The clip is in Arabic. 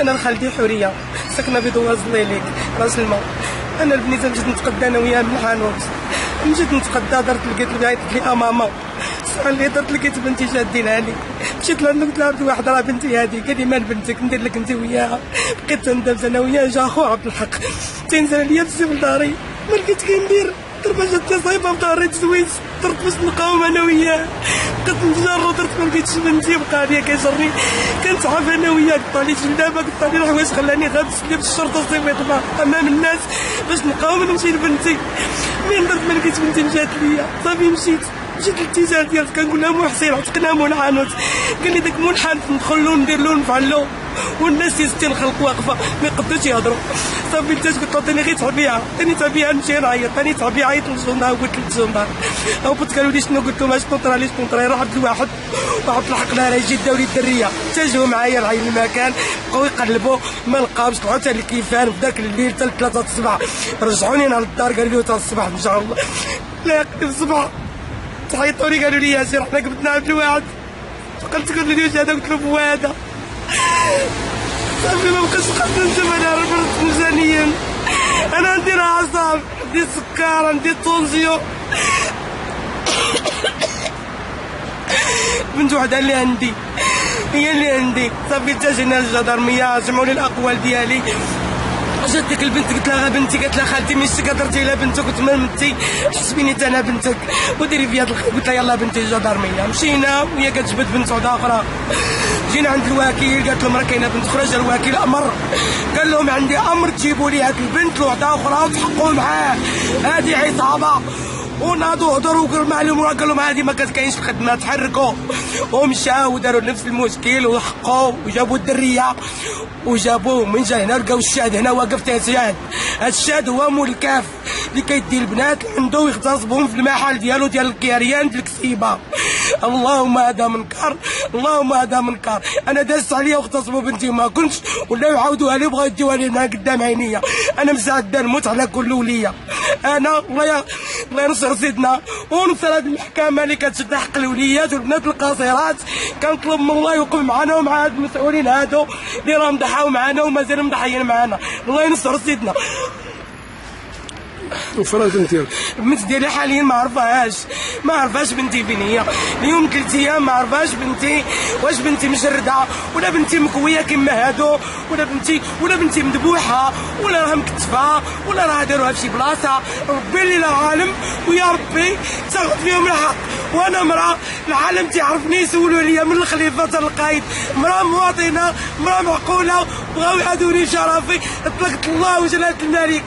انا خالتي حوريه ساكنه بدواز الله يليك راس الماء. انا البنيته مشيت نتقدى انا وياها من الحانوت، مشيت نتقدى درت لقيت لي عيطت لي ماما السؤال اللي درت لقيت بنتي شادينها لي. مشيت لها قلت لها واحد راه بنتي هذه، قال لي مال بنتك ندير لك انت وياها. بقيت تندبز انا وياها، جا خو عبد الحق تنزل عليا بزاف لداري ما لقيت كي ندير. ضربه جاتني صايبه في داري تزويج، درت باش نقاوم انا وياه، بقيت نتجرد درت ما لقيتش بنتي بقى عليا كيجرني. كنتعب انا وياه قلت لي جلابه قلت لي الحوايج خلاني غابس لي بالشرطه صيفط لها امام الناس باش نقاوم نمشي لبنتي. من درت ما لقيت بنتي مشات ليا صافي مشيت للاتجاه ديالك كنقول لها مو حسين عتقنا مول حانوت. قال لي داك مول حانوت ندخل له ندير له نفعل والناس يستين الخلق واقفه ما يقدروش يهضروا. صافي انت قلت له عطيني غير تعبيها، عطيني تعبيها نمشي نعيط، عطيني تعبيها عيط للجندار قلت للجندار هبط. قالوا لي شنو؟ قلت لهم اش طنطرا ليش طنطرا؟ راه عبد الواحد وعبد الحق راه يجي داو لي الدريه حتى جاو معايا لعين المكان بقاو يقلبوا ما لقاوش. طلعوا حتى الكيفان في ذاك الليل حتى 3 الصباح رجعوني انا للدار قالوا لي حتى الصباح ان شاء الله. لا الصباح تعيطوا لي قالوا لي ياسر حنا قبضنا عبد الواحد. قلت لي واش هذا؟ قلت له بواده. صافي ما بقاش قادر نشوف انا رفضت ميزانيا. انا عندي اعصاب، عندي سكر، عندي طونسيون. بنت وحده اللي عندي هي اللي عندي. صافي حتى جينا الجدرميه جمعوا لي الاقوال ديالي. جات ديك البنت قلت لها بنتي، قالت لها خالتي ماشي كدرتي لها بنتك؟ قلت ما متي حسبيني حتى انا بنتك وديري فيا الخير. قلت لها يلاه بنتي الجدرميه. مشينا وهي كتجبد بنت وحده اخرى. جينا عند الوكيل قالت لهم راه كاينه بنت اخرى. جا الوكيل امر قال لهم عندي امر تجيبوا لي هاد البنت لوحده اخرى وتحققوا معاه، هذه عصابه. وناضوا هضروا معلوم قال لهم هذه ما كاينش الخدمه. تحركوا ومشاو وداروا نفس المشكل وحقوا وجابوا الدريه وجابوه. من جا هنا لقاو الشاد هنا واقف تيشاد. هاد الشاد هو مول الكاف اللي كيدي البنات عنده ويغتصبهم في المحل ديالو ديال الكيريان ديال الكسيبه. اللهم هذا منكر، اللهم هذا منكر. انا دازت عليا واغتصبوا بنتي ما كنتش، ولاو يعاودوها لي بغاو يديوها لي هنا قدام عينيا. انا مستعد نموت على كل وليه. انا الله ينصر سيدنا ونصر هذه المحكمه اللي كتشد حق الوليات والبنات القصيرات. كنطلب من الله يوقف معنا ومع هاد المسؤولين هادو اللي راهم ضحاو معنا ومازال مضحيين معنا. الله ينصر سيدنا. وفراش بنتي؟ البنت ديالي حاليا ما عرفاش بنتي فين هي. اليوم 3 ايام ما عرفاش بنتي واش بنتي مجرده ولا بنتي مكويه كما هادو، ولا بنتي مذبوحه ولا راها مكتفه ولا راها داروها في شي بلاصه. ربي اللي لا عالم، ويا ربي تاخذ فيهم الحق. وانا مراه العالم تيعرفني يسولوا عليا من الخليفه حتى القايد، مراه مواطنه، مراه معقوله، بغاو يعادوني شرفي. اطلقت الله وجلاله الملك.